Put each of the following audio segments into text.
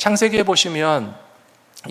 창세기에 보시면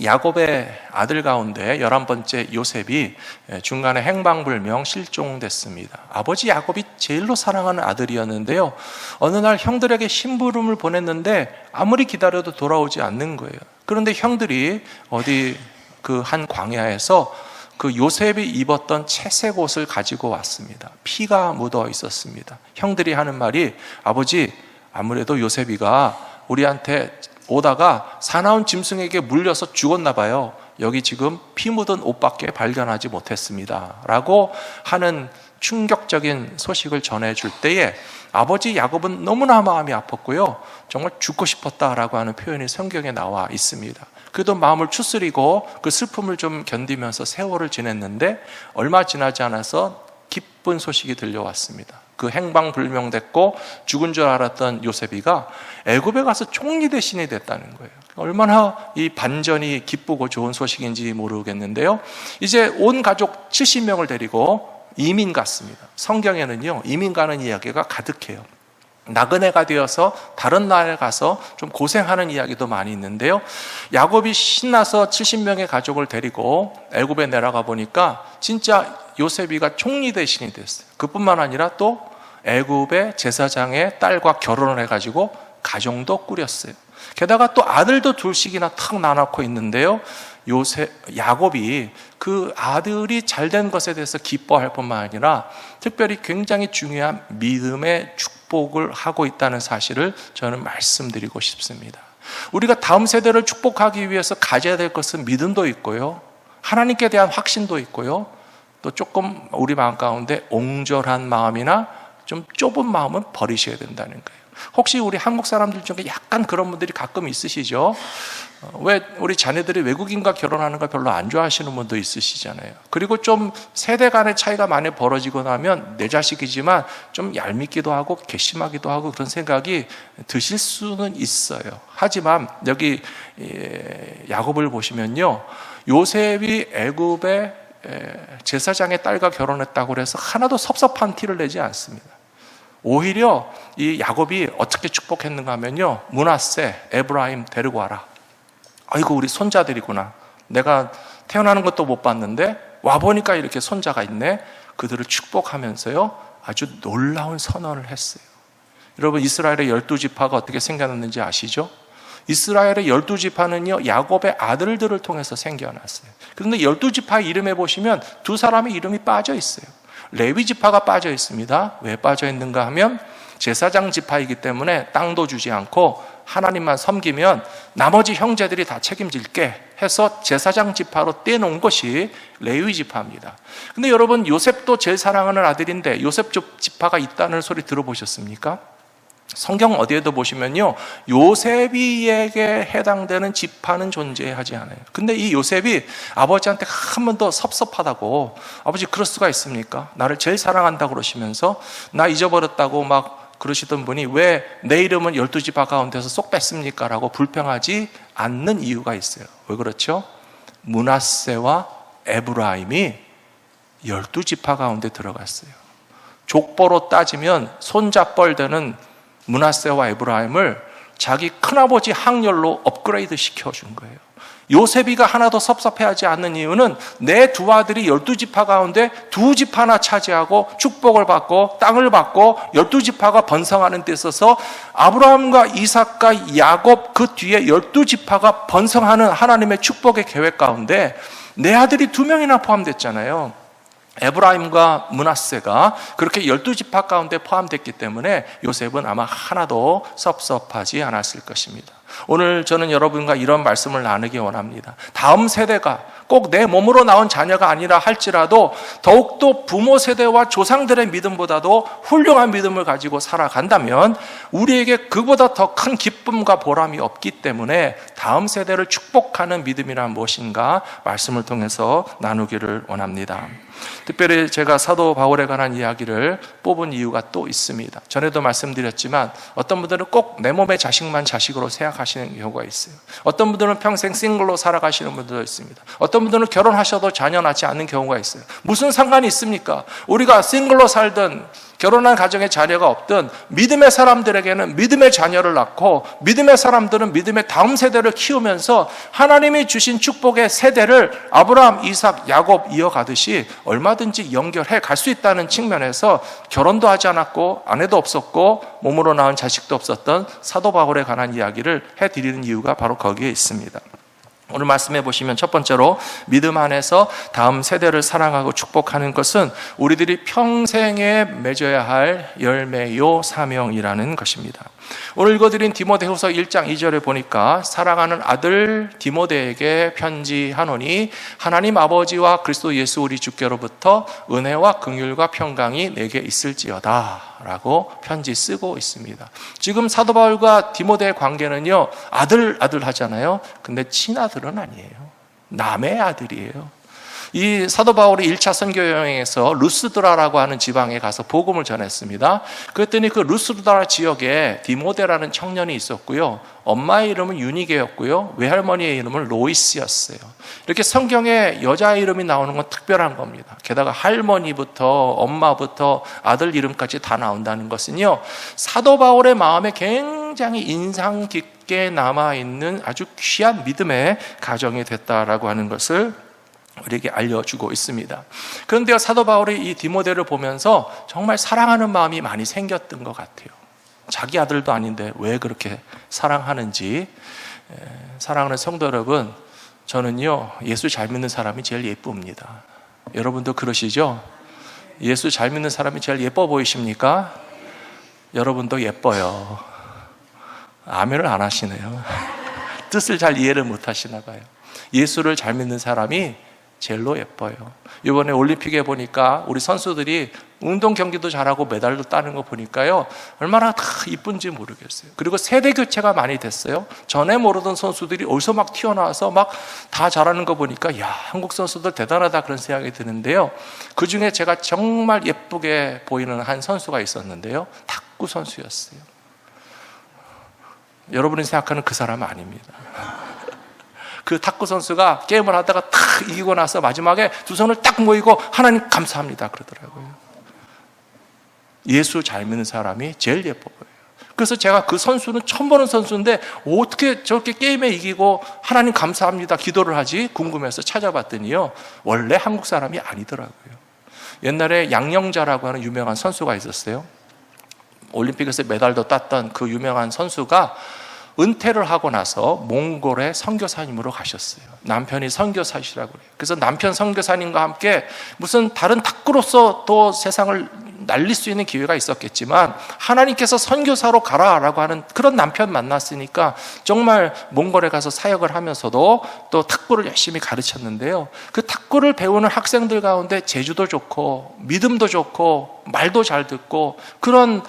야곱의 아들 가운데 11번째 요셉이 중간에 행방불명 실종됐습니다. 아버지 야곱이 제일로 사랑하는 아들이었는데요, 어느 날 형들에게 심부름을 보냈는데 아무리 기다려도 돌아오지 않는 거예요. 그런데 형들이 어디 그 한 광야에서 그 요셉이 입었던 채색 옷을 가지고 왔습니다. 피가 묻어 있었습니다. 형들이 하는 말이, 아버지, 아무래도 요셉이가 우리한테 오다가 사나운 짐승에게 물려서 죽었나 봐요. 여기 지금 피 묻은 옷밖에 발견하지 못했습니다 라고 하는 충격적인 소식을 전해줄 때에 아버지 야곱은 너무나 마음이 아팠고요, 정말 죽고 싶었다라고 하는 표현이 성경에 나와 있습니다. 그래도 마음을 추스리고 그 슬픔을 좀 견디면서 세월을 지냈는데 얼마 지나지 않아서 기쁜 소식이 들려왔습니다. 그 행방불명됐고 죽은 줄 알았던 요셉이가 애굽에 가서 총리 대신이 됐다는 거예요. 얼마나 이 반전이 기쁘고 좋은 소식인지 모르겠는데요, 이제 온 가족 70명을 데리고 이민 갔습니다. 성경에는요, 이민 가는 이야기가 가득해요. 나그네가 되어서 다른 나라에 가서 좀 고생하는 이야기도 많이 있는데요, 야곱이 신나서 70명의 가족을 데리고 애굽에 내려가 보니까 진짜 요셉이가 총리 대신이 됐어요. 그뿐만 아니라 또 애굽의 제사장의 딸과 결혼을 해가지고 가정도 꾸렸어요. 게다가 또 아들도 둘씩이나 탁 낳아놓고 있는데요, 야곱이 그 아들이 잘된 것에 대해서 기뻐할 뿐만 아니라 특별히 굉장히 중요한 믿음의 축복을 하고 있다는 사실을 저는 말씀드리고 싶습니다. 우리가 다음 세대를 축복하기 위해서 가져야 될 것은 믿음도 있고요, 하나님께 대한 확신도 있고요, 또 조금 우리 마음 가운데 옹졸한 마음이나 좀 좁은 마음은 버리셔야 된다는 거예요. 혹시 우리 한국 사람들 중에 약간 그런 분들이 가끔 있으시죠? 왜 우리 자녀들이 외국인과 결혼하는 걸 별로 안 좋아하시는 분도 있으시잖아요. 그리고 좀 세대 간의 차이가 많이 벌어지고 나면 내 자식이지만 좀 얄밉기도 하고 괘씸하기도 하고 그런 생각이 드실 수는 있어요. 하지만 여기 야곱을 보시면요, 요셉이 애굽의 제사장의 딸과 결혼했다고 해서 하나도 섭섭한 티를 내지 않습니다. 오히려 이 야곱이 어떻게 축복했는가 하면요, 므낫세, 에브라임 데리고 와라. 아이고 우리 손자들이구나. 내가 태어나는 것도 못 봤는데 와보니까 이렇게 손자가 있네. 그들을 축복하면서요, 아주 놀라운 선언을 했어요. 여러분, 이스라엘의 12지파가 어떻게 생겨났는지 아시죠? 이스라엘의 12지파는요 야곱의 아들들을 통해서 생겨났어요. 그런데 12지파 이름에 보시면 두 사람의 이름이 빠져 있어요. 레위 지파가 빠져 있습니다. 왜 빠져 있는가 하면 제사장 지파이기 때문에 땅도 주지 않고 하나님만 섬기면 나머지 형제들이 다 책임질게 해서 제사장 지파로 떼놓은 것이 레위 지파입니다. 근데 여러분, 요셉도 제일 사랑하는 아들인데 요셉 지파가 있다는 소리 들어보셨습니까? 성경 어디에도 보시면요, 요셉이에게 해당되는 지파는 존재하지 않아요. 근데 이 요셉이 아버지한테 한 번 더 섭섭하다고, 아버지 그럴 수가 있습니까? 나를 제일 사랑한다고 그러시면서 나 잊어버렸다고 막 그러시던 분이 왜 내 이름은 12지파 가운데서 쏙 뺐습니까? 라고 불평하지 않는 이유가 있어요. 왜 그렇죠? 므낫세와 에브라임이 12지파 가운데 들어갔어요. 족보로 따지면 손자뻘 되는 므낫세와 에브라임을 자기 큰아버지 항렬로 업그레이드 시켜준 거예요. 요셉이가 하나도 섭섭해하지 않는 이유는 내 두 아들이 12지파 가운데 두 지파나 차지하고 축복을 받고 땅을 받고 12지파가 번성하는 데 있어서 아브라함과 이삭과 야곱 그 뒤에 12지파가 번성하는 하나님의 축복의 계획 가운데 내 아들이 2명이나 포함됐잖아요. 에브라임과 므낫세가 그렇게 12지파 가운데 포함됐기 때문에 요셉은 아마 하나도 섭섭하지 않았을 것입니다. 오늘 저는 여러분과 이런 말씀을 나누기 원합니다. 다음 세대가 꼭 내 몸으로 나온 자녀가 아니라 할지라도 더욱더 부모 세대와 조상들의 믿음보다도 훌륭한 믿음을 가지고 살아간다면 우리에게 그보다 더 큰 기쁨과 보람이 없기 때문에 다음 세대를 축복하는 믿음이란 무엇인가 말씀을 통해서 나누기를 원합니다. 특별히 제가 사도 바울에 관한 이야기를 뽑은 이유가 또 있습니다. 전에도 말씀드렸지만 어떤 분들은 꼭 내 몸의 자식만 자식으로 생각하시는 경우가 있어요. 어떤 분들은 평생 싱글로 살아가시는 분들도 있습니다. 어떤 분들은 결혼하셔도 자녀 낳지 않는 경우가 있어요. 무슨 상관이 있습니까? 우리가 싱글로 살든 결혼한 가정에 자녀가 없든 믿음의 사람들에게는 믿음의 자녀를 낳고 믿음의 사람들은 믿음의 다음 세대를 키우면서 하나님이 주신 축복의 세대를 아브라함, 이삭, 야곱 이어가듯이 얼마든지 연결해 갈 수 있다는 측면에서 결혼도 하지 않았고 아내도 없었고 몸으로 낳은 자식도 없었던 사도 바울에 관한 이야기를 해드리는 이유가 바로 거기에 있습니다. 오늘 말씀해 보시면 첫 번째로 믿음 안에서 다음 세대를 사랑하고 축복하는 것은 우리들이 평생에 맺어야 할 열매요 사명이라는 것입니다. 오늘 읽어드린 디모데후서 1장 2절에 보니까 사랑하는 아들 디모데에게 편지하노니 하나님 아버지와 그리스도 예수 우리 주께로부터 은혜와 긍휼과 평강이 내게 있을지어다 라고 편지 쓰고 있습니다. 지금 사도 바울과 디모데의 관계는요, 아들 하잖아요. 근데 친아들은 아니에요. 남의 아들이에요. 이 사도 바울이 1차 선교 여행에서 루스드라라고 하는 지방에 가서 복음을 전했습니다. 그랬더니 그 루스드라 지역에 디모데라는 청년이 있었고요. 엄마의 이름은 유니게였고요. 외할머니의 이름은 로이스였어요. 이렇게 성경에 여자 이름이 나오는 건 특별한 겁니다. 게다가 할머니부터 엄마부터 아들 이름까지 다 나온다는 것은요, 사도 바울의 마음에 굉장히 인상 깊게 남아있는 아주 귀한 믿음의 가정이 됐다라고 하는 것을 우리에게 알려주고 있습니다. 그런데 사도 바울이 이 디모데를 보면서 정말 사랑하는 마음이 많이 생겼던 것 같아요. 자기 아들도 아닌데 왜 그렇게 사랑하는지. 사랑하는 성도 여러분, 저는요 예수 잘 믿는 사람이 제일 예쁩니다. 여러분도 그러시죠? 예수 잘 믿는 사람이 제일 예뻐 보이십니까? 여러분도 예뻐요. 아멘을 안 하시네요. 뜻을 잘 이해를 못 하시나 봐요. 예수를 잘 믿는 사람이 제일로 예뻐요. 이번에 올림픽에 보니까 우리 선수들이 운동 경기도 잘하고 메달도 따는 거 보니까요, 얼마나 다 이쁜지 모르겠어요. 그리고 세대 교체가 많이 됐어요. 전에 모르던 선수들이 어디서 막 튀어나와서 막 다 잘하는 거 보니까 야, 한국 선수들 대단하다 그런 생각이 드는데요. 그 중에 제가 정말 예쁘게 보이는 한 선수가 있었는데요, 탁구 선수였어요. 여러분이 생각하는 그 사람은 아닙니다. 그 탁구 선수가 게임을 하다가 탁 이기고 나서 마지막에 두 손을 딱 모이고 하나님 감사합니다 그러더라고요. 예수 잘 믿는 사람이 제일 예뻐 보여요. 그래서 제가 그 선수는 처음 보는 선수인데 어떻게 저렇게 게임에 이기고 하나님 감사합니다 기도를 하지 궁금해서 찾아봤더니요, 원래 한국 사람이 아니더라고요. 옛날에 양영자라고 하는 유명한 선수가 있었어요. 올림픽에서 메달도 땄던 그 유명한 선수가 은퇴를 하고 나서 몽골에 선교사님으로 가셨어요. 남편이 선교사시라고 그래요. 그래서 남편 선교사님과 함께 무슨 다른 탁구로서 또 세상을 날릴 수 있는 기회가 있었겠지만 하나님께서 선교사로 가라라고 하는 그런 남편 만났으니까 정말 몽골에 가서 사역을 하면서도 또 탁구를 열심히 가르쳤는데요, 그 탁구를 배우는 학생들 가운데 재주도 좋고 믿음도 좋고 말도 잘 듣고 그런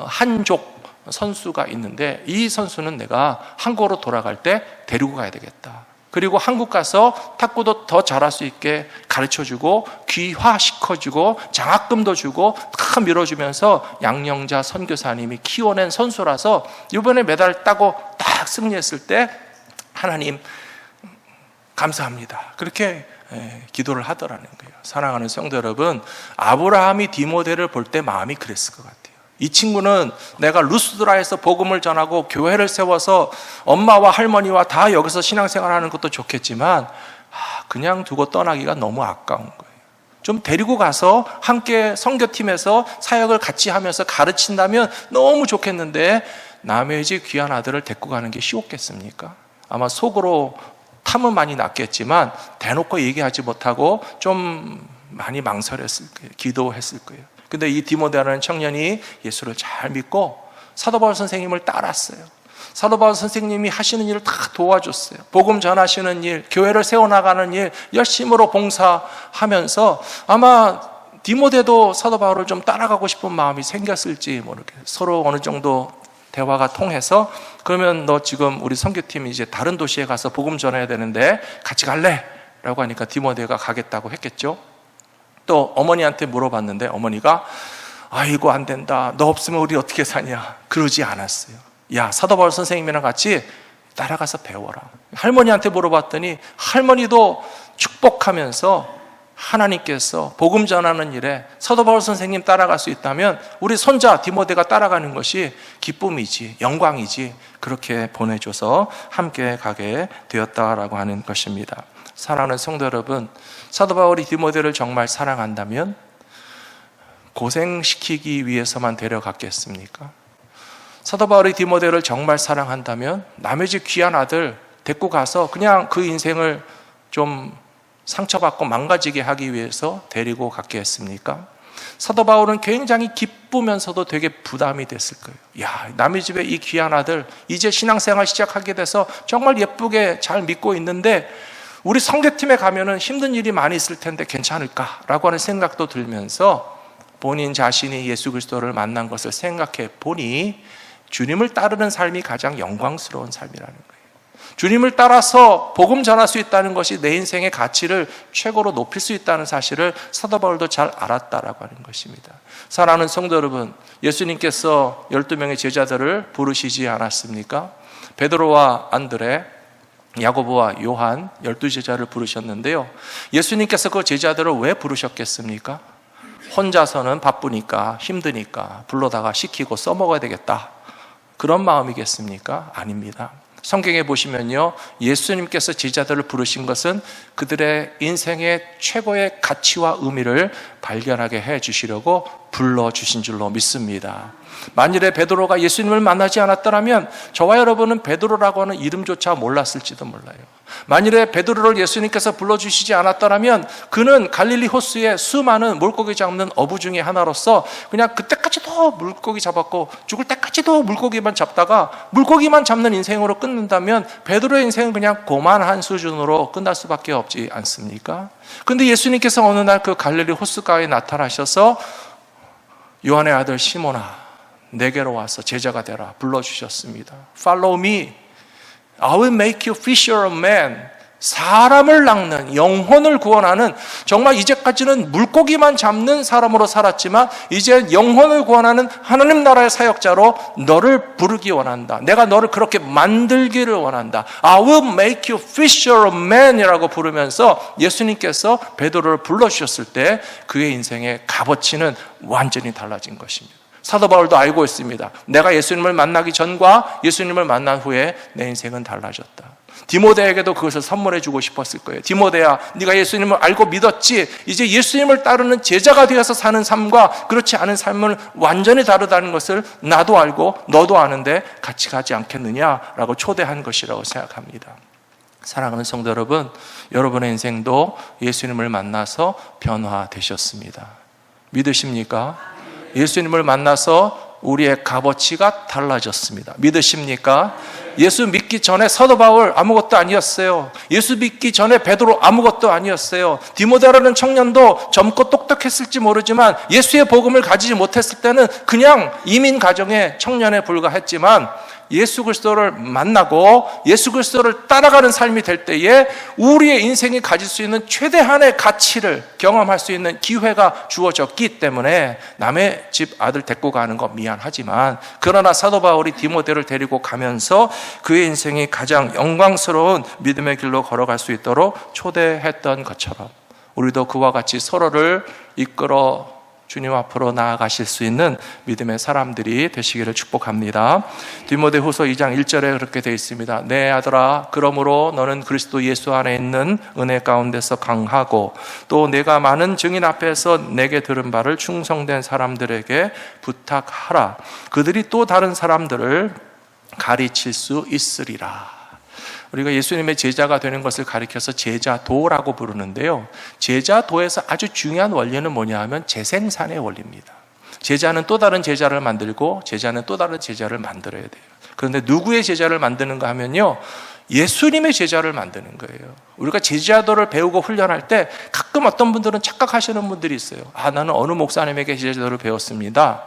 한족 선수가 있는데, 이 선수는 내가 한국으로 돌아갈 때 데리고 가야 되겠다. 그리고 한국 가서 탁구도 더 잘할 수 있게 가르쳐주고 귀화시켜주고 장학금도 주고 다 밀어주면서 양영자 선교사님이 키워낸 선수라서 이번에 메달 따고 딱 승리했을 때 하나님 감사합니다 그렇게 기도를 하더라는 거예요. 사랑하는 성도 여러분, 아브라함이 디모데를 볼 때 마음이 그랬을 것 같아요. 이 친구는 내가 루스드라에서 복음을 전하고 교회를 세워서 엄마와 할머니와 다 여기서 신앙생활하는 것도 좋겠지만 그냥 두고 떠나기가 너무 아까운 거예요. 좀 데리고 가서 함께 선교팀에서 사역을 같이 하면서 가르친다면 너무 좋겠는데 남의 집 귀한 아들을 데리고 가는 게 쉬웠겠습니까? 아마 속으로 탐은 많이 났겠지만 대놓고 얘기하지 못하고 좀 많이 망설였을 거예요. 기도했을 거예요. 근데 이 디모데라는 청년이 예수를 잘 믿고 사도 바울 선생님을 따랐어요. 사도 바울 선생님이 하시는 일을 다 도와줬어요. 복음 전하시는 일, 교회를 세워나가는 일 열심으로 봉사하면서 아마 디모데도 사도 바울을 좀 따라가고 싶은 마음이 생겼을지 모르겠어요. 서로 어느 정도 대화가 통해서 그러면 너 지금 우리 선교팀이 이제 다른 도시에 가서 복음 전해야 되는데 같이 갈래? 라고 하니까 디모데가 가겠다고 했겠죠. 또 어머니한테 물어봤는데 어머니가 아이고 안 된다, 너 없으면 우리 어떻게 사냐, 그러지 않았어요. 야, 사도 바울 선생님이랑 같이 따라가서 배워라. 할머니한테 물어봤더니 할머니도 축복하면서 하나님께서 복음 전하는 일에 사도 바울 선생님 따라갈 수 있다면 우리 손자 디모데가 따라가는 것이 기쁨이지, 영광이지, 그렇게 보내줘서 함께 가게 되었다라고 하는 것입니다. 사랑하는 성도 여러분, 사도 바울이 디모데를 정말 사랑한다면 고생시키기 위해서만 데려갔겠습니까? 사도 바울이 디모데를 정말 사랑한다면 남의 집 귀한 아들 데리고 가서 그냥 그 인생을 좀 상처받고 망가지게 하기 위해서 데리고 갔겠습니까? 사도 바울은 굉장히 기쁘면서도 되게 부담이 됐을 거예요. 야, 남의 집에 이 귀한 아들 이제 신앙생활 시작하게 돼서 정말 예쁘게 잘 믿고 있는데 우리 성교팀에 가면은 힘든 일이 많이 있을 텐데 괜찮을까라고 하는 생각도 들면서 본인 자신이 예수 그리스도를 만난 것을 생각해 보니 주님을 따르는 삶이 가장 영광스러운 삶이라는 거예요. 주님을 따라서 복음 전할 수 있다는 것이 내 인생의 가치를 최고로 높일 수 있다는 사실을 사도 바울도 잘 알았다라고 하는 것입니다. 사랑하는 성도 여러분, 예수님께서 12명의 제자들을 부르시지 않았습니까? 베드로와 안드레, 야고보와 요한 12제자를 부르셨는데요, 예수님께서 그 제자들을 왜 부르셨겠습니까? 혼자서는 바쁘니까 힘드니까 불러다가 시키고 써먹어야 되겠다, 그런 마음이겠습니까? 아닙니다. 성경에 보시면요, 예수님께서 제자들을 부르신 것은 그들의 인생의 최고의 가치와 의미를 발견하게 해 주시려고 불러주신 줄로 믿습니다. 만일에 베드로가 예수님을 만나지 않았더라면 저와 여러분은 베드로라고 하는 이름조차 몰랐을지도 몰라요. 만일에 베드로를 예수님께서 불러주시지 않았더라면 그는 갈릴리 호수의 수많은 물고기 잡는 어부 중에 하나로서 그냥 그때까지도 물고기 잡았고 죽을 때까지도 물고기만 잡다가 물고기만 잡는 인생으로 끝낸다면 베드로의 인생은 그냥 고만한 수준으로 끝날 수밖에 없지 않습니까? 그런데 예수님께서 어느 날 그 갈릴리 호수가에 나타나셔서 요한의 아들 시몬아, 내게로 와서 제자가 되라 불러주셨습니다. Follow me, I will make you fisher of men. 사람을 낚는, 영혼을 구원하는, 정말 이제까지는 물고기만 잡는 사람으로 살았지만 이제 영혼을 구원하는 하나님 나라의 사역자로 너를 부르기 원한다. 내가 너를 그렇게 만들기를 원한다. I will make you fisher of men 이라고 부르면서 예수님께서 베드로를 불러주셨을 때 그의 인생의 값어치는 완전히 달라진 것입니다. 사도 바울도 알고 있습니다. 내가 예수님을 만나기 전과 예수님을 만난 후에 내 인생은 달라졌다. 디모데에게도 그것을 선물해 주고 싶었을 거예요. 디모데야, 네가 예수님을 알고 믿었지? 이제 예수님을 따르는 제자가 되어서 사는 삶과 그렇지 않은 삶은 완전히 다르다는 것을 나도 알고 너도 아는데 같이 가지 않겠느냐라고 초대한 것이라고 생각합니다. 사랑하는 성도 여러분, 여러분의 인생도 예수님을 만나서 변화되셨습니다. 믿으십니까? 예수님을 만나서 우리의 값어치가 달라졌습니다. 믿으십니까? 예수 믿기 전에 사도 바울 아무것도 아니었어요. 예수 믿기 전에 베드로 아무것도 아니었어요. 디모데라는 청년도 젊고 똑똑했을지 모르지만 예수의 복음을 가지지 못했을 때는 그냥 이민 가정의 청년에 불과했지만 예수 그리스도를 만나고 예수 그리스도를 따라가는 삶이 될 때에 우리의 인생이 가질 수 있는 최대한의 가치를 경험할 수 있는 기회가 주어졌기 때문에 남의 집 아들 데리고 가는 거 미안하지만, 그러나 사도 바울이 디모데를 데리고 가면서 그의 인생이 가장 영광스러운 믿음의 길로 걸어갈 수 있도록 초대했던 것처럼 우리도 그와 같이 서로를 이끌어 주님 앞으로 나아가실 수 있는 믿음의 사람들이 되시기를 축복합니다. 디모데후서 2장 1절에 그렇게 되어 있습니다. 내 아들아, 그러므로 너는 그리스도 예수 안에 있는 은혜 가운데서 강하고 또 내가 많은 증인 앞에서 내게 들은 바를 충성된 사람들에게 부탁하라. 그들이 또 다른 사람들을 가르칠 수 있으리라. 우리가 예수님의 제자가 되는 것을 가리켜서 제자도라고 부르는데요, 제자도에서 아주 중요한 원리는 뭐냐 하면 재생산의 원리입니다. 제자는 또 다른 제자를 만들고 제자는 또 다른 제자를 만들어야 돼요. 그런데 누구의 제자를 만드는가 하면요, 예수님의 제자를 만드는 거예요. 우리가 제자도를 배우고 훈련할 때 가끔 어떤 분들은 착각하시는 분들이 있어요. 아, 나는 어느 목사님에게 제자도를 배웠습니다.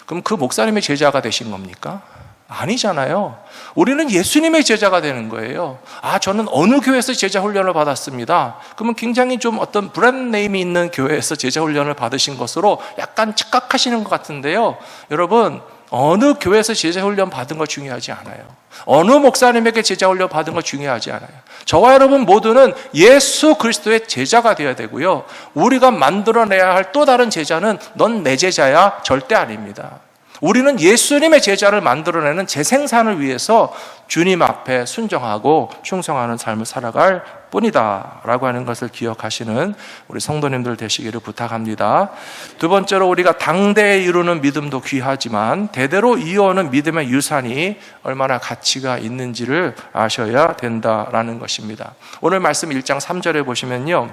그럼 그 목사님의 제자가 되신 겁니까? 아니잖아요. 우리는 예수님의 제자가 되는 거예요. 아, 저는 어느 교회에서 제자 훈련을 받았습니다. 그러면 굉장히 좀 어떤 브랜드 네임이 있는 교회에서 제자 훈련을 받으신 것으로 약간 착각하시는 것 같은데요. 여러분, 어느 교회에서 제자훈련 받은 거 중요하지 않아요. 어느 목사님에게 제자훈련 받은 거 중요하지 않아요. 저와 여러분 모두는 예수 그리스도의 제자가 되어야 되고요. 우리가 만들어내야 할 또 다른 제자는 넌 내 제자야 절대 아닙니다. 우리는 예수님의 제자를 만들어내는 재생산을 위해서 주님 앞에 순종하고 충성하는 삶을 살아갈 뿐이다 라고 하는 것을 기억하시는 우리 성도님들 되시기를 부탁합니다. 두 번째로, 우리가 당대에 이루는 믿음도 귀하지만 대대로 이어오는 믿음의 유산이 얼마나 가치가 있는지를 아셔야 된다라는 것입니다. 오늘 말씀 1장 3절에 보시면요,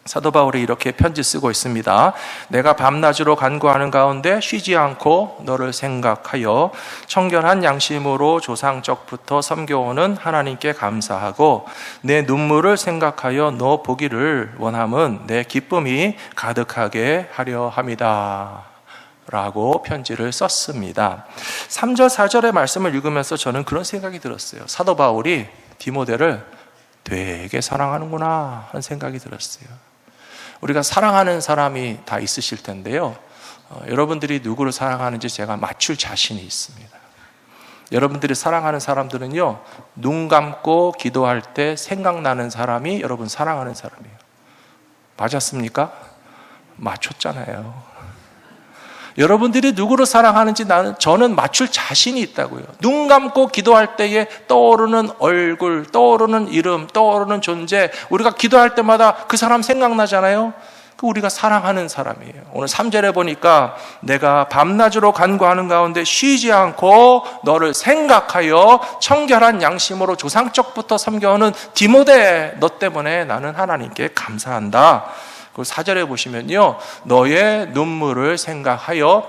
사도 바울이 이렇게 편지 쓰고 있습니다. 내가 밤낮으로 간구하는 가운데 쉬지 않고 너를 생각하여 청결한 양심으로 조상적부터 섬겨오는 하나님께 감사하고 내 눈물을 생각하여 너 보기를 원함은 내 기쁨이 가득하게 하려 함이다 라고 편지를 썼습니다. 3절 4절의 말씀을 읽으면서 저는 그런 생각이 들었어요. 사도 바울이 디모데를 되게 사랑하는구나 하는 생각이 들었어요. 우리가 사랑하는 사람이 다 있으실 텐데요, 여러분들이 누구를 사랑하는지 제가 맞출 자신이 있습니다. 여러분들이 사랑하는 사람들은요, 눈 감고 기도할 때 생각나는 사람이 여러분 사랑하는 사람이에요. 맞았습니까? 맞췄잖아요. 여러분들이 누구를 사랑하는지 저는 맞출 자신이 있다고요. 눈 감고 기도할 때에 떠오르는 얼굴, 떠오르는 이름, 떠오르는 존재, 우리가 기도할 때마다 그 사람 생각나잖아요. 우리가 사랑하는 사람이에요. 오늘 3절에 보니까 내가 밤낮으로 간구하는 가운데 쉬지 않고 너를 생각하여 청결한 양심으로 조상적부터 섬겨오는 디모데, 너 때문에 나는 하나님께 감사한다. 그 4절에 보시면요, 너의 눈물을 생각하여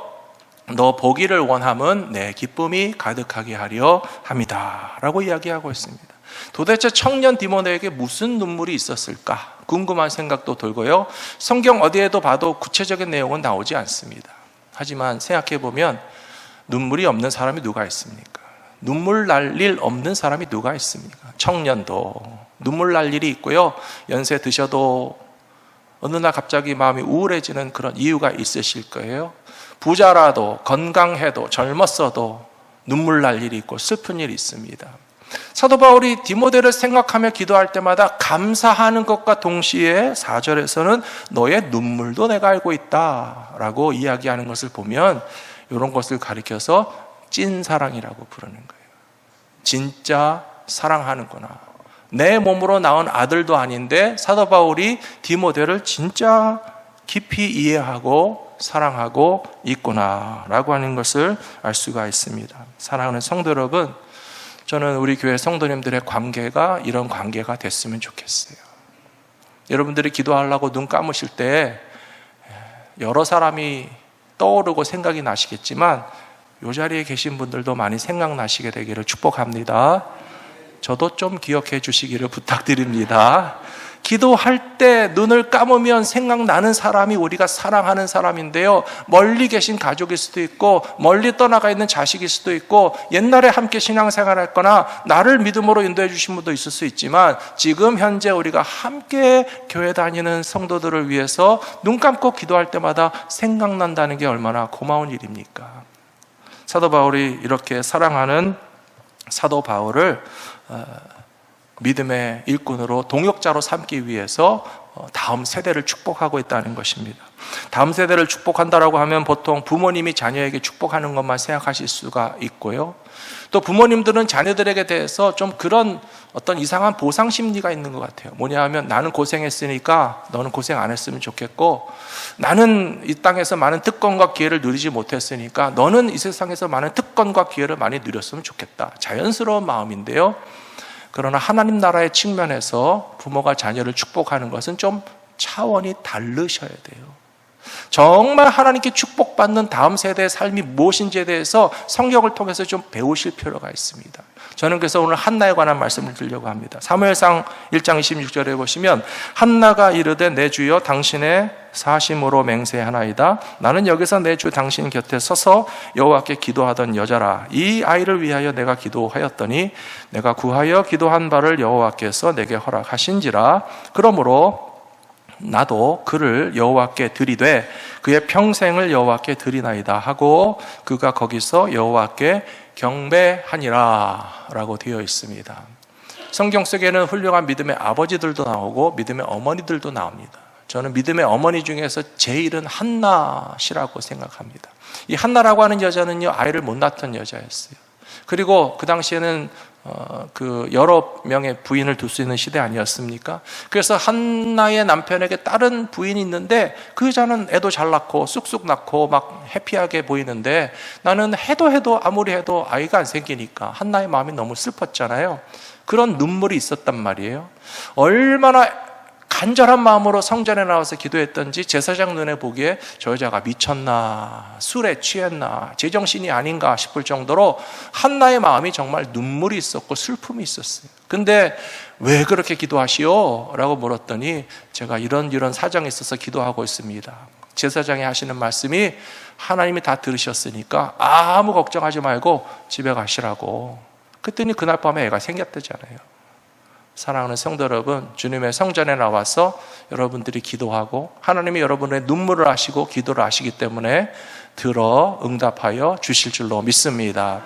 너 보기를 원함은 내 기쁨이 가득하게 하려 함이다 라고 이야기하고 있습니다. 도대체 청년 디모데에게 무슨 눈물이 있었을까 궁금한 생각도 들고요, 성경 어디에도 봐도 구체적인 내용은 나오지 않습니다. 하지만 생각해보면 눈물이 없는 사람이 누가 있습니까? 눈물 날 일 없는 사람이 누가 있습니까? 청년도 눈물 날 일이 있고요, 연세 드셔도 어느 날 갑자기 마음이 우울해지는 그런 이유가 있으실 거예요. 부자라도 건강해도 젊었어도 눈물 날 일이 있고 슬픈 일이 있습니다. 사도 바울이 디모데를 생각하며 기도할 때마다 감사하는 것과 동시에 4절에서는 너의 눈물도 내가 알고 있다 라고 이야기하는 것을 보면 이런 것을 가리켜서 찐사랑이라고 부르는 거예요. 진짜 사랑하는구나. 내 몸으로 낳은 아들도 아닌데 사도 바울이 디모데를 진짜 깊이 이해하고 사랑하고 있구나 라고 하는 것을 알 수가 있습니다. 사랑하는 성도 여러분, 저는 우리 교회 성도님들의 관계가 이런 관계가 됐으면 좋겠어요. 여러분들이 기도하려고 눈 감으실 때 여러 사람이 떠오르고 생각이 나시겠지만 이 자리에 계신 분들도 많이 생각나시게 되기를 축복합니다. 저도 좀 기억해 주시기를 부탁드립니다. 기도할 때 눈을 감으면 생각나는 사람이 우리가 사랑하는 사람인데요, 멀리 계신 가족일 수도 있고 멀리 떠나가 있는 자식일 수도 있고 옛날에 함께 신앙생활을 했거나 나를 믿음으로 인도해 주신 분도 있을 수 있지만 지금 현재 우리가 함께 교회 다니는 성도들을 위해서 눈 감고 기도할 때마다 생각난다는 게 얼마나 고마운 일입니까? 사도 바울이 이렇게 사랑하는 사도 바울을 믿음의 일꾼으로 동역자로 삼기 위해서 다음 세대를 축복하고 있다는 것입니다. 다음 세대를 축복한다라고 하면 보통 부모님이 자녀에게 축복하는 것만 생각하실 수가 있고요, 또 부모님들은 자녀들에게 대해서 좀 그런 어떤 이상한 보상 심리가 있는 것 같아요. 뭐냐 하면 나는 고생했으니까 너는 고생 안 했으면 좋겠고, 나는 이 땅에서 많은 특권과 기회를 누리지 못했으니까 너는 이 세상에서 많은 특권과 기회를 많이 누렸으면 좋겠다. 자연스러운 마음인데요, 그러나 하나님 나라의 측면에서 부모가 자녀를 축복하는 것은 좀 차원이 다르셔야 돼요. 정말 하나님께 축복받는 다음 세대의 삶이 무엇인지에 대해서 성경을 통해서 좀 배우실 필요가 있습니다. 저는 그래서 오늘 한나에 관한 말씀을 드리려고 합니다. 사무엘상 1장 26절에 보시면 한나가 이르되 내 주여 당신의 사심으로 맹세하나이다. 나는 여기서 내 주 당신 곁에 서서 여호와께 기도하던 여자라. 이 아이를 위하여 내가 기도하였더니 내가 구하여 기도한 바를 여호와께서 내게 허락하신지라. 그러므로 나도 그를 여호와께 드리되 그의 평생을 여호와께 드리나이다 하고 그가 거기서 여호와께 경배하니라 라고 되어 있습니다. 성경 속에는 훌륭한 믿음의 아버지들도 나오고 믿음의 어머니들도 나옵니다. 저는 믿음의 어머니 중에서 제일은 한나시라고 생각합니다. 이 한나라고 하는 여자는요, 아이를 못 낳던 여자였어요. 그리고 그 당시에는 여러 명의 부인을 둘 수 있는 시대 아니었습니까? 그래서 한나의 남편에게 다른 부인이 있는데 그 여자는 애도 잘 낳고 쑥쑥 낳고 막 해피하게 보이는데 나는 해도 아무리 해도 아이가 안 생기니까 한나의 마음이 너무 슬펐잖아요. 그런 눈물이 있었단 말이에요. 얼마나 간절한 마음으로 성전에 나와서 기도했던지 제사장 눈에 보기에 저 여자가 미쳤나, 술에 취했나, 제정신이 아닌가 싶을 정도로 한나의 마음이 정말 눈물이 있었고 슬픔이 있었어요. 근데 왜 그렇게 기도하시오? 라고 물었더니 제가 이런 사정이 있어서 기도하고 있습니다. 제사장이 하시는 말씀이 하나님이 다 들으셨으니까 아무 걱정하지 말고 집에 가시라고. 그랬더니 그날 밤에 애가 생겼다잖아요. 사랑하는 성도 여러분, 주님의 성전에 나와서 여러분들이 기도하고 하나님이 여러분의 눈물을 아시고 기도를 아시기 때문에 들어 응답하여 주실 줄로 믿습니다.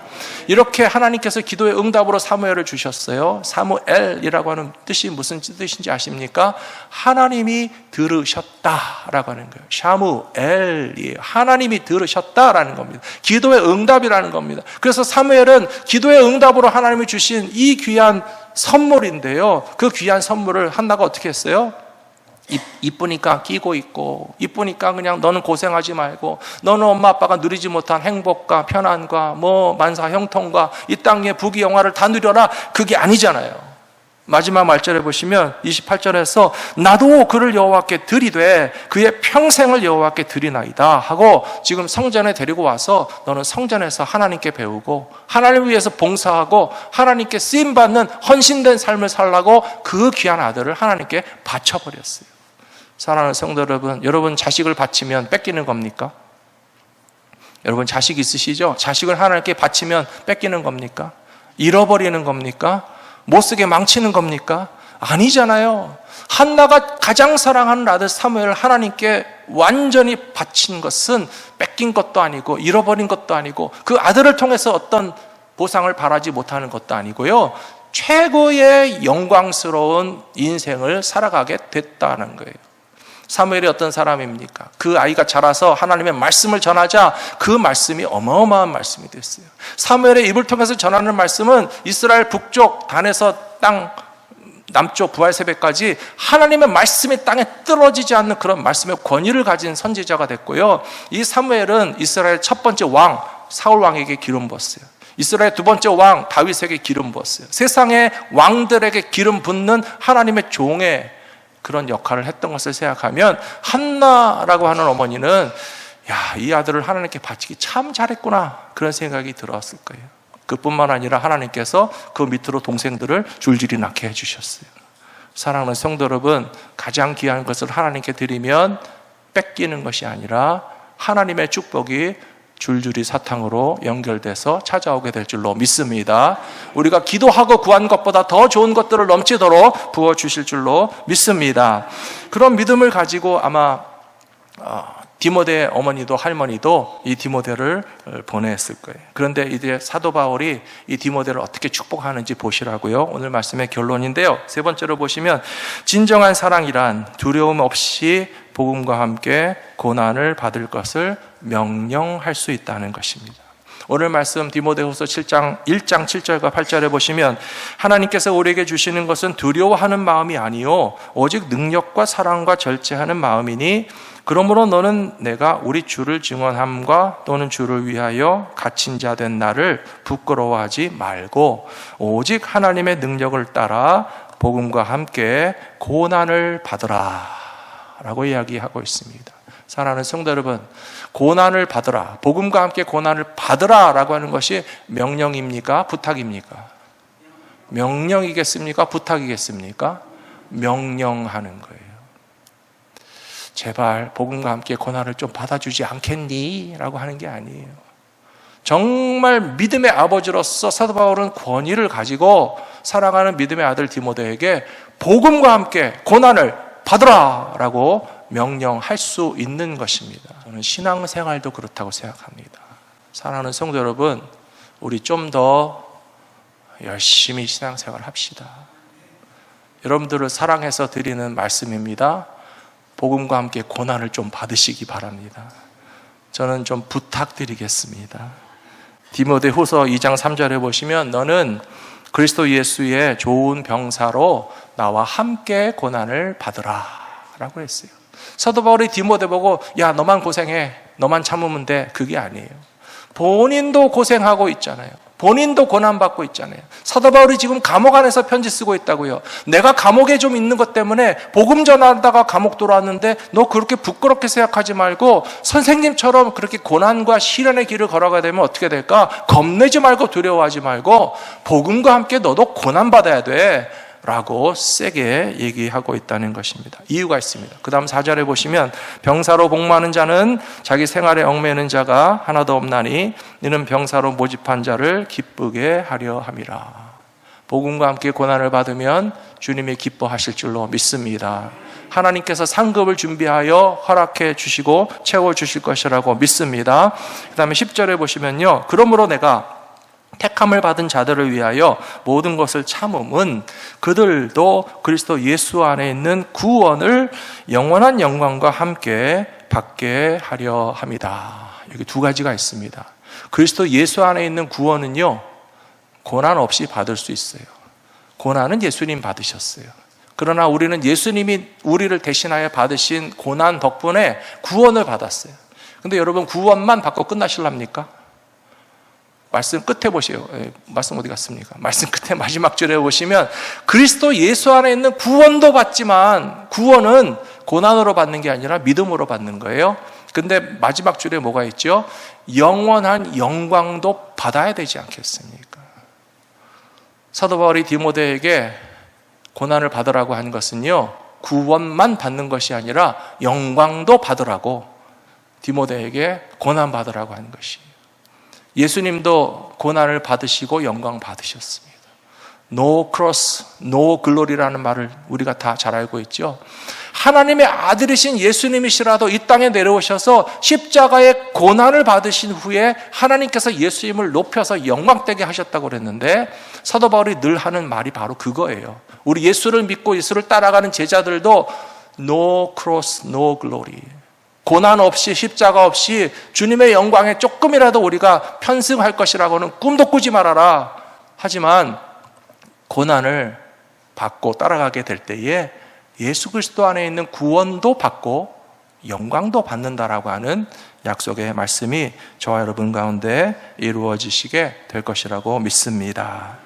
이렇게 하나님께서 기도의 응답으로 사무엘을 주셨어요. 사무엘이라고 하는 뜻이 무슨 뜻인지 아십니까? 하나님이 들으셨다라고 하는 거예요. 샤무엘이에요. 하나님이 들으셨다라는 겁니다. 기도의 응답이라는 겁니다. 그래서 사무엘은 기도의 응답으로 하나님이 주신 이 귀한 선물인데요, 그 귀한 선물을 한나가 어떻게 했어요? 이쁘니까 끼고 있고, 이쁘니까 그냥 너는 고생하지 말고, 너는 엄마 아빠가 누리지 못한 행복과 편안과 만사 형통과 이 땅의 부귀 영화를 다 누려라, 그게 아니잖아요. 마지막 말절에 보시면 28절에서 나도 그를 여호와께 드리되 그의 평생을 여호와께 드리나이다 하고 지금 성전에 데리고 와서 너는 성전에서 하나님께 배우고 하나님을 위해서 봉사하고 하나님께 쓰임받는 헌신된 삶을 살라고 그 귀한 아들을 하나님께 바쳐버렸어요. 사랑하는 성도 여러분, 여러분 자식을 바치면 뺏기는 겁니까? 여러분 자식 있으시죠? 자식을 하나님께 바치면 뺏기는 겁니까? 잃어버리는 겁니까? 못쓰게 망치는 겁니까? 아니잖아요. 한나가 가장 사랑하는 아들 사무엘을 하나님께 완전히 바친 것은 뺏긴 것도 아니고 잃어버린 것도 아니고 그 아들을 통해서 어떤 보상을 바라지 못하는 것도 아니고요, 최고의 영광스러운 인생을 살아가게 됐다는 거예요. 사무엘이 어떤 사람입니까? 그 아이가 자라서 하나님의 말씀을 전하자 그 말씀이 어마어마한 말씀이 됐어요. 사무엘의 입을 통해서 전하는 말씀은 이스라엘 북쪽 단에서 땅 남쪽 부활세배까지 하나님의 말씀이 땅에 떨어지지 않는 그런 말씀의 권위를 가진 선지자가 됐고요, 이 사무엘은 이스라엘 첫 번째 왕 사울 왕에게 기름 부었어요. 이스라엘 두 번째 왕 다윗에게 기름 부었어요. 세상의 왕들에게 기름 붓는 하나님의 종의 그런 역할을 했던 것을 생각하면 한나라고 하는 어머니는 이 아들을 하나님께 바치기 참 잘했구나, 그런 생각이 들었을 거예요. 그뿐만 아니라 하나님께서 그 밑으로 동생들을 줄줄이 낳게 해주셨어요. 사랑하는 성도 여러분, 가장 귀한 것을 하나님께 드리면 뺏기는 것이 아니라 하나님의 축복이 줄줄이 사탕으로 연결돼서 찾아오게 될 줄로 믿습니다. 우리가 기도하고 구한 것보다 더 좋은 것들을 넘치도록 부어주실 줄로 믿습니다. 그런 믿음을 가지고 아마 디모데 어머니도 할머니도 이 디모데를 보냈을 거예요. 그런데 이제 사도 바울이 이 디모데를 어떻게 축복하는지 보시라고요. 오늘 말씀의 결론인데요, 세 번째로 보시면 진정한 사랑이란 두려움 없이 복음과 함께 고난을 받을 것을 명령할 수 있다는 것입니다. 오늘 말씀 디모데후서 1장 7절과 8절에 보시면 하나님께서 우리에게 주시는 것은 두려워하는 마음이 아니요 오직 능력과 사랑과 절제하는 마음이니 그러므로 너는 내가 우리 주를 증언함과 또는 주를 위하여 갇힌 자 된 나를 부끄러워하지 말고 오직 하나님의 능력을 따라 복음과 함께 고난을 받으라 라고 이야기하고 있습니다. 사랑하는 성도 여러분, 고난을 받으라, 복음과 함께 고난을 받으라 라고 하는 것이 명령입니까? 부탁입니까? 명령이겠습니까? 부탁이겠습니까? 명령하는 거예요. 제발 복음과 함께 고난을 좀 받아주지 않겠니? 라고 하는 게 아니에요. 정말 믿음의 아버지로서 사도 바울은 권위를 가지고 사랑하는 믿음의 아들 디모데에게 복음과 함께 고난을 받으라! 라고 명령할 수 있는 것입니다. 저는 신앙생활도 그렇다고 생각합니다. 사랑하는 성도 여러분, 우리 좀 더 열심히 신앙생활 합시다. 여러분들을 사랑해서 드리는 말씀입니다. 복음과 함께 고난을 좀 받으시기 바랍니다. 저는 좀 부탁드리겠습니다. 디모데후서 2장 3절에 보시면 너는 그리스도 예수의 좋은 병사로 나와 함께 고난을 받으라 라고 했어요. 사도 바울이 디모데 보고 야 너만 고생해, 너만 참으면 돼, 그게 아니에요. 본인도 고생하고 있잖아요. 본인도 고난받고 있잖아요. 사도 바울이 지금 감옥 안에서 편지 쓰고 있다고요. 내가 감옥에 좀 있는 것 때문에 복음 전하다가 감옥 돌아왔는데 너 그렇게 부끄럽게 생각하지 말고 선생님처럼 그렇게 고난과 시련의 길을 걸어가야 되면 어떻게 될까? 겁내지 말고 두려워하지 말고 복음과 함께 너도 고난받아야 돼 라고 세게 얘기하고 있다는 것입니다. 이유가 있습니다. 그 다음 4절에 보시면 병사로 복무하는 자는 자기 생활에 얽매이는 자가 하나도 없나니 이는 병사로 모집한 자를 기쁘게 하려 함이라. 복음과 함께 고난을 받으면 주님이 기뻐하실 줄로 믿습니다. 하나님께서 상급을 준비하여 허락해 주시고 채워주실 것이라고 믿습니다. 그 다음에 10절에 보시면요, 그러므로 내가 택함을 받은 자들을 위하여 모든 것을 참음은 그들도 그리스도 예수 안에 있는 구원을 영원한 영광과 함께 받게 하려 함이다. 여기 두 가지가 있습니다. 그리스도 예수 안에 있는 구원은요, 고난 없이 받을 수 있어요. 고난은 예수님 받으셨어요. 그러나 우리는 예수님이 우리를 대신하여 받으신 고난 덕분에 구원을 받았어요. 근데 여러분 구원만 받고 끝나실랍니까? 말씀 끝에 보세요. 말씀 어디 갔습니까? 말씀 끝에 마지막 줄에 보시면 그리스도 예수 안에 있는 구원도 받지만 구원은 고난으로 받는 게 아니라 믿음으로 받는 거예요. 근데 마지막 줄에 뭐가 있죠? 영원한 영광도 받아야 되지 않겠습니까? 사도 바울이 디모데에게 고난을 받으라고 한 것은요, 구원만 받는 것이 아니라 영광도 받으라고 디모데에게 고난 받으라고 한 것이에요. 예수님도 고난을 받으시고 영광 받으셨습니다. No cross, no glory라는 말을 우리가 다 잘 알고 있죠. 하나님의 아들이신 예수님이시라도 이 땅에 내려오셔서 십자가의 고난을 받으신 후에 하나님께서 예수님을 높여서 영광되게 하셨다고 그랬는데 사도 바울이 늘 하는 말이 바로 그거예요. 우리 예수를 믿고 예수를 따라가는 제자들도 No cross, no glory. 고난 없이 십자가 없이 주님의 영광에 조금이라도 우리가 편승할 것이라고는 꿈도 꾸지 말아라. 하지만 고난을 받고 따라가게 될 때에 예수 그리스도 안에 있는 구원도 받고 영광도 받는다라고 하는 약속의 말씀이 저와 여러분 가운데 이루어지시게 될 것이라고 믿습니다.